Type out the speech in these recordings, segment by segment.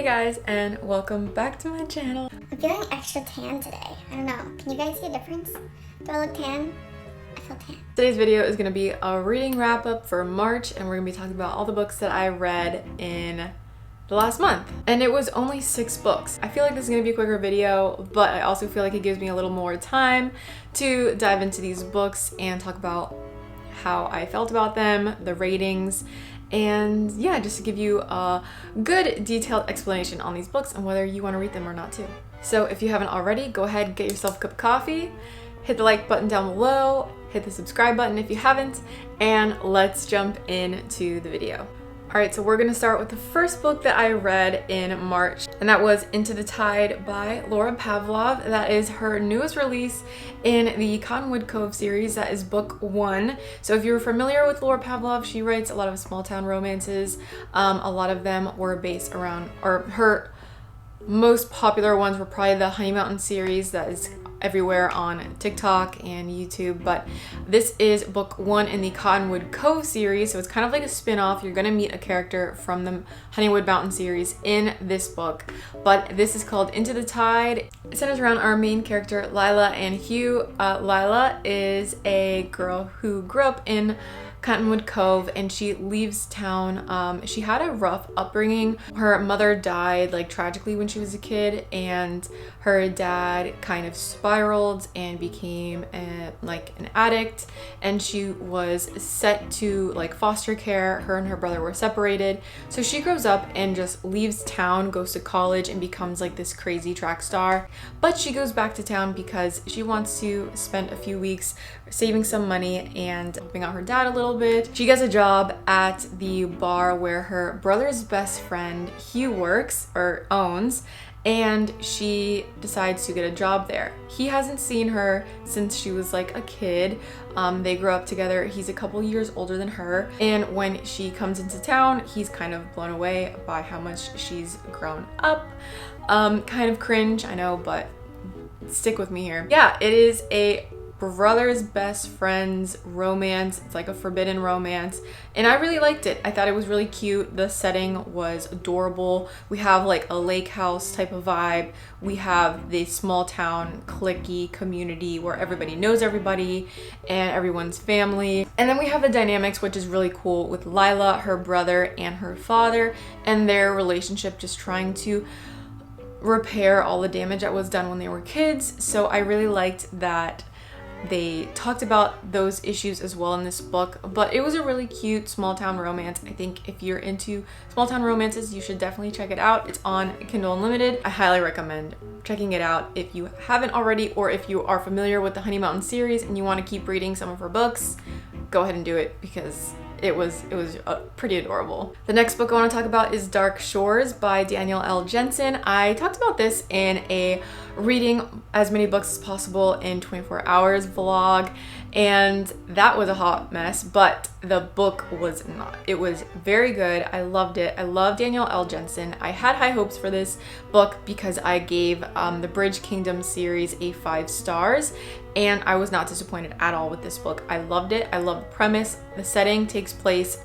guys, and welcome back to my channel. I'm feeling extra tan today. I don't know. Can you guys see a difference? Do I look tan? I feel tan. Today's video is going to be a reading wrap up for March, and we're going to be talking about all the books that I read in the last month. And it was only 6 books. I feel like this is going to be a quicker video, but I also feel like it gives me a little more time to dive into these books and talk about how I felt about them, the ratings, and yeah, just to give you a good detailed explanation on these books and whether you want to read them or not too. So if you haven't already, go ahead and get yourself a cup of coffee, hit the like button down below, hit the subscribe button if you haven't, and let's jump into the video. Alright, so we're going to start with the first book that I read in March, and that was Into the Tide by Laura Pavlov. That is her newest release in the Cottonwood Cove series. That is book 1. So if you're familiar with Laura Pavlov, she writes a lot of small town romances. A lot of them were based around, or her most popular ones were probably the Honey Mountain series that is everywhere on TikTok and YouTube, but this is book 1 in the Cottonwood Cove series, so it's kind of like a spin-off. You're gonna meet a character from the Honeywood Mountain series in this book, but this is called Into the Tide. It centers around our main character, Lila and Hugh. Lila is a girl who grew up in Cottonwood Cove, and she leaves town. She had a rough upbringing. Her mother died like tragically when she was a kid, and her dad kind of spiraled and became an addict, and she was set to like foster care. Her and her brother were separated, so she grows up and just leaves town, goes to college, and becomes like this crazy track star. But she goes back to town because she wants to spend a few weeks saving some money and helping out her dad a little bit. She gets a job at the bar where her brother's best friend Hugh works or owns, and she decides to get a job there. He hasn't seen her since she was like a kid. They grew up together. He's a couple years older than her, and when she comes into town, he's kind of blown away by how much she's grown up. Kind of cringe, I know, but stick with me here. Yeah, it is a brother's best friend's romance. It's like a forbidden romance, and I really liked it. I thought it was really cute. The setting was adorable. We have like a lake house type of vibe. We have the small town cliquey community where everybody knows everybody and everyone's family. And then we have the dynamics, which is really cool, with Lila, her brother, and her father, and their relationship just trying to repair all the damage that was done when they were kids. So I really liked that they talked about those issues as well in this book, but it was a really cute small town romance. I think if you're into small town romances, you should definitely check it out. It's on Kindle Unlimited. I highly recommend checking it out if you haven't already, or if you are familiar with the Honey Mountain series and you want to keep reading some of her books, go ahead and do it because it was pretty adorable. The next book I want to talk about is Dark Shores by Danielle L. Jensen. I talked about this in a reading as many books as possible in 24 hours vlog, and that was a hot mess, but the book was not. It was very good. I loved it. I love Danielle L. Jensen. I had high hopes for this book because I gave the Bridge Kingdom series a 5 stars, and I was not disappointed at all with this book. I loved it. I love the premise. The setting takes place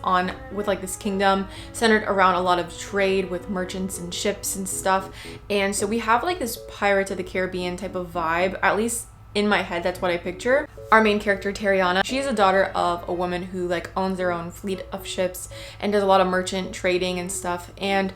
with like this kingdom centered around a lot of trade with merchants and ships and stuff, and so we have like this Pirates of the Caribbean type of vibe. At least in my head, that's what I picture. Our main character, Tariana, she is a daughter of a woman who like owns their own fleet of ships and does a lot of merchant trading and stuff, and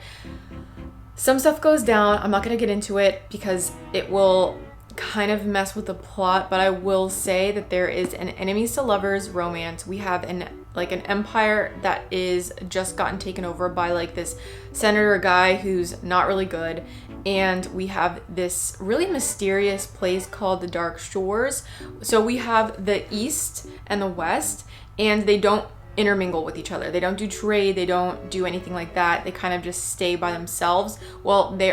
some stuff goes down. I'm not gonna get into it because it will kind of mess with the plot, but I will say that there is an enemies to lovers romance. We have an empire that is just gotten taken over by like this senator guy who's not really good, and we have this really mysterious place called the Dark Shores. So we have the East and the West, and they don't intermingle with each other. They don't do trade, they don't do anything like that. They kind of just stay by themselves. Well, the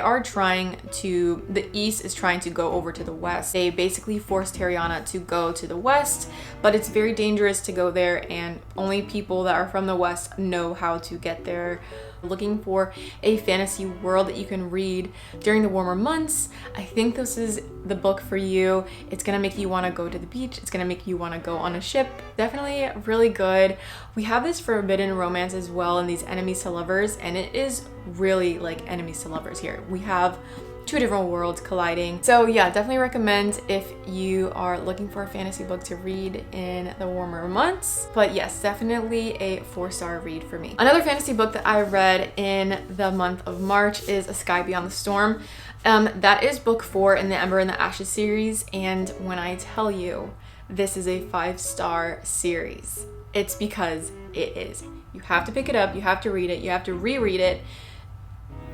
East is trying to go over to the West. They basically force Tariana to go to the West, but it's very dangerous to go there, and only people that are from the West know how to get there. looking for a fantasy world that you can read during the warmer months, I think this is the book for you. It's gonna make you want to go to the beach. It's gonna make you want to go on a ship. Definitely really good. We have this forbidden romance as well in these enemies to lovers, and it is really like enemies to lovers here. We have two different worlds colliding. So yeah, definitely recommend if you are looking for a fantasy book to read in the warmer months. But yes, definitely a 4-star read for me. Another fantasy book that I read in the month of March is A Sky Beyond the Storm. That is book 4 in the Ember and the Ashes series, and when I tell you this is a 5-star series, it's because it is. You have to pick it up, you have to read it, you have to reread it.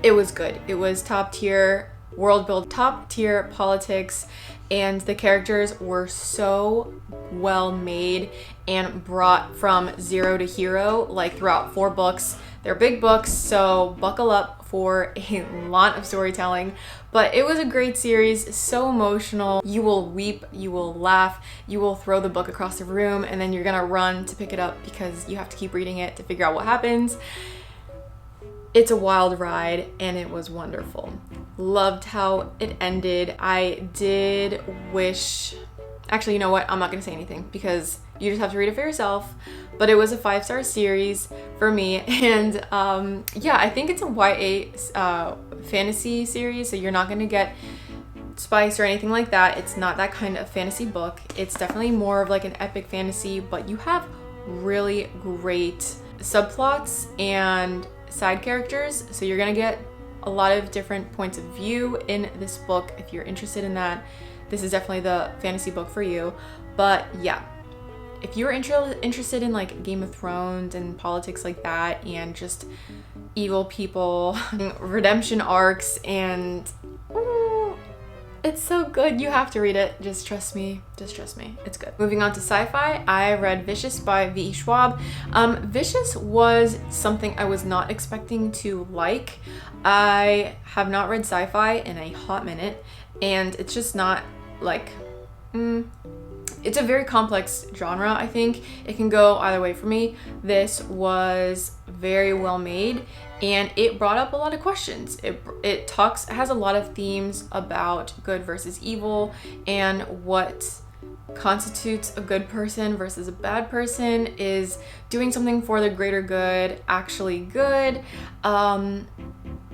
It was good. It was top tier world build, top tier politics, and the characters were so well made and brought from zero to hero like throughout 4 books. They're big books, so buckle up for a lot of storytelling. But it was a great series, so emotional. You will weep, you will laugh, you will throw the book across the room, and then you're gonna run to pick it up because you have to keep reading it to figure out what happens. It's a wild ride, and it was wonderful. Loved how it ended. I did wish, actually, you know what? I'm not gonna say anything because you just have to read it for yourself. But it was a 5-star series for me, and yeah, I think it's a YA fantasy series, so you're not gonna get spice or anything like that. It's not that kind of fantasy book. It's definitely more of like an epic fantasy, but you have really great subplots and side characters, so you're gonna get a lot of different points of view in this book. If you're interested in that, this is definitely the fantasy book for you. But yeah, if you're interested in like Game of Thrones and politics like that, and just evil people, redemption arcs, and it's so good. You have to read it. Just trust me. Just trust me. It's good. Moving on to sci-fi, I read Vicious by V.E. Schwab. Vicious was something I was not expecting to like. I have not read sci-fi in a hot minute, and it's just not like, it's a very complex genre, I think. It can go either way for me. This was very well made, and it brought up a lot of questions. It has a lot of themes about good versus evil, and what constitutes a good person versus a bad person. Is doing something for the greater good actually good?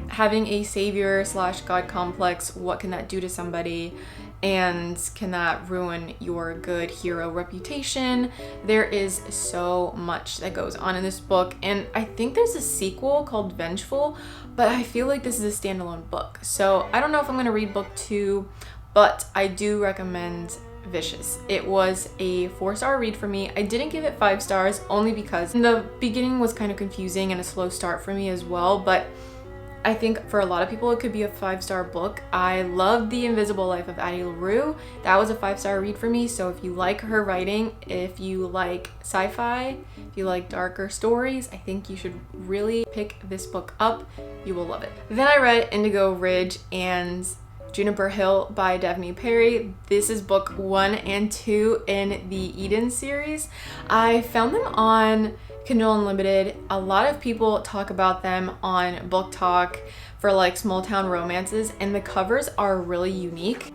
Having a savior / God complex, what can that do to somebody? And can that ruin your good hero reputation? There is so much that goes on in this book, and I think there's a sequel called Vengeful, but I feel like this is a standalone book. So I don't know if I'm gonna read book 2, but I do recommend Vicious. It was a 4-star read for me. I didn't give it 5 stars only because the beginning was kind of confusing and a slow start for me as well, but I think for a lot of people it could be a 5-star book. I loved The Invisible Life of Addie LaRue. That was a 5-star read for me. So if you like her writing, if you like sci-fi, if you like darker stories, I think you should really pick this book up. You will love it. Then I read Indigo Ridge and Juniper Hill by Devney Perry. This is book 1 and 2 in the Eden series. I found them on Kindle Unlimited. A lot of people talk about them on Book Talk for like small town romances, and the covers are really unique.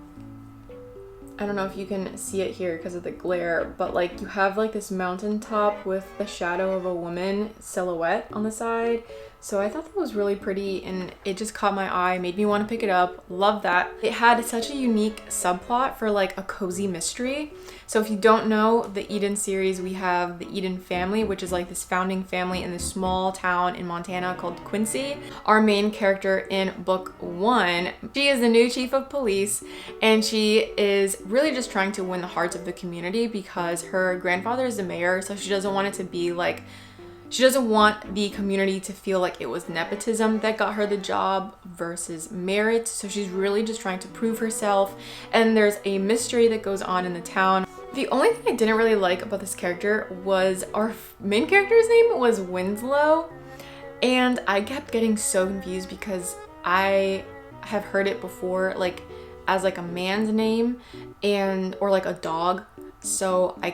I don't know if you can see it here because of the glare, but like you have like this mountaintop with the shadow of a woman silhouette on the side. So I thought that was really pretty, and it just caught my eye, made me want to pick it up. Love that. It had such a unique subplot for like a cozy mystery. So if you don't know the Eden series, we have the Eden family, which is like this founding family in this small town in Montana called Quincy. Our main character in book 1, she is the new chief of police, and she is really just trying to win the hearts of the community because her grandfather is the mayor, so she doesn't want it to be like, she doesn't want the community to feel like it was nepotism that got her the job versus merit. So she's really just trying to prove herself. And there's a mystery that goes on in the town. The only thing I didn't really like about this character was our main character's name was Winslow. And I kept getting so confused because I have heard it before, like as like a man's name or like a dog. So I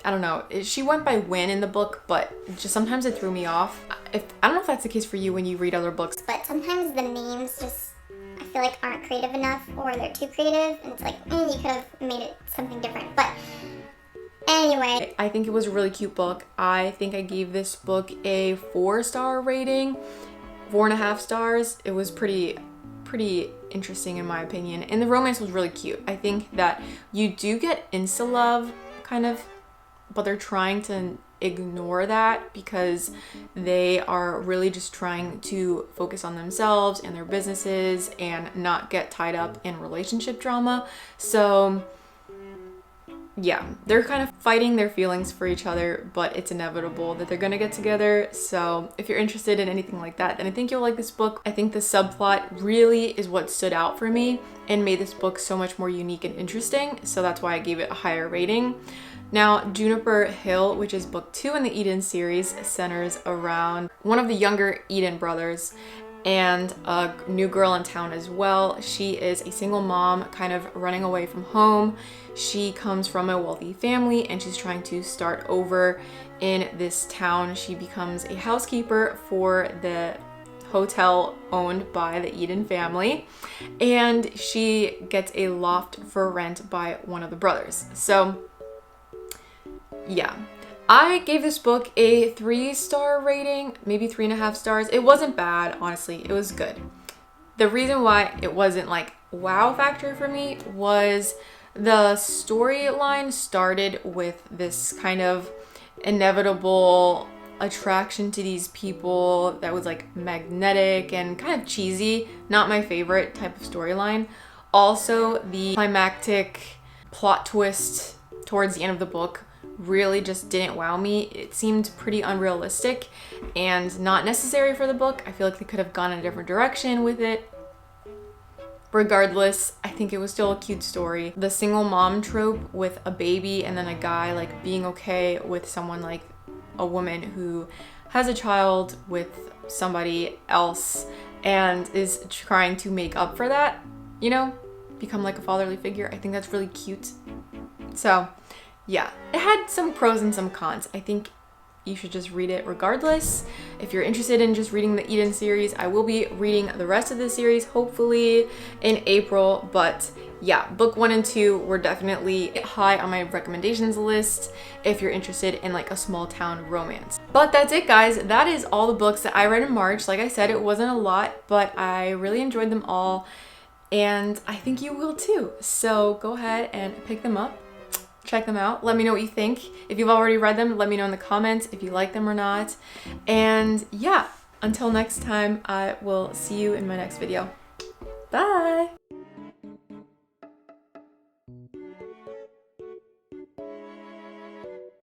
don't know, she went by Win in the book, but just sometimes it threw me off. I don't know if that's the case for you when you read other books. But sometimes the names just, I feel like, aren't creative enough, or they're too creative, and it's like, you could have made it something different. But anyway. I think it was a really cute book. I think I gave this book a 4-star rating, 4.5 stars. It was pretty interesting in my opinion, and the romance was really cute. I think that you do get insta love kind of, but they're trying to ignore that because they are really just trying to focus on themselves and their businesses and not get tied up in relationship drama. So yeah, they're kind of fighting their feelings for each other, but it's inevitable that they're gonna get together. So if you're interested in anything like that, then I think you'll like this book. I think the subplot really is what stood out for me and made this book so much more unique and interesting. So that's why I gave it a higher rating. Now, Juniper Hill, which is book 2 in the Eden series, centers around one of the younger Eden brothers and a new girl in town as well. She is a single mom, kind of running away from home. She comes from a wealthy family and she's trying to start over in this town. She becomes a housekeeper for the hotel owned by the Eden family, and she gets a loft for rent by one of the brothers. So yeah, I gave this book a 3-star rating, maybe 3.5 stars. It wasn't bad, honestly. It was good. The reason why it wasn't like wow factor for me was the storyline started with this kind of inevitable attraction to these people that was like magnetic and kind of cheesy. Not my favorite type of storyline. Also, the climactic plot twist towards the end of the book really just didn't wow me. It seemed pretty unrealistic and not necessary for the book. I feel like they could have gone in a different direction with it. Regardless, I think it was still a cute story. The single mom trope with a baby and then a guy like being okay with someone like a woman who has a child with somebody else and is trying to make up for that, you know, become like a fatherly figure. I think that's really cute. So yeah, it had some pros and some cons. I think you should just read it regardless. If you're interested in just reading the Eden series, I will be reading the rest of the series hopefully in April. But yeah, book 1 and 2 were definitely high on my recommendations list if you're interested in like a small town romance. But that's it, guys. That is all the books that I read in March. Like I said, it wasn't a lot, but I really enjoyed them all, and I think you will too. So go ahead and pick them up. Check them out. Let me know what you think. If you've already read them, let me know in the comments if you like them or not. And yeah, until next time, I will see you in my next video. Bye!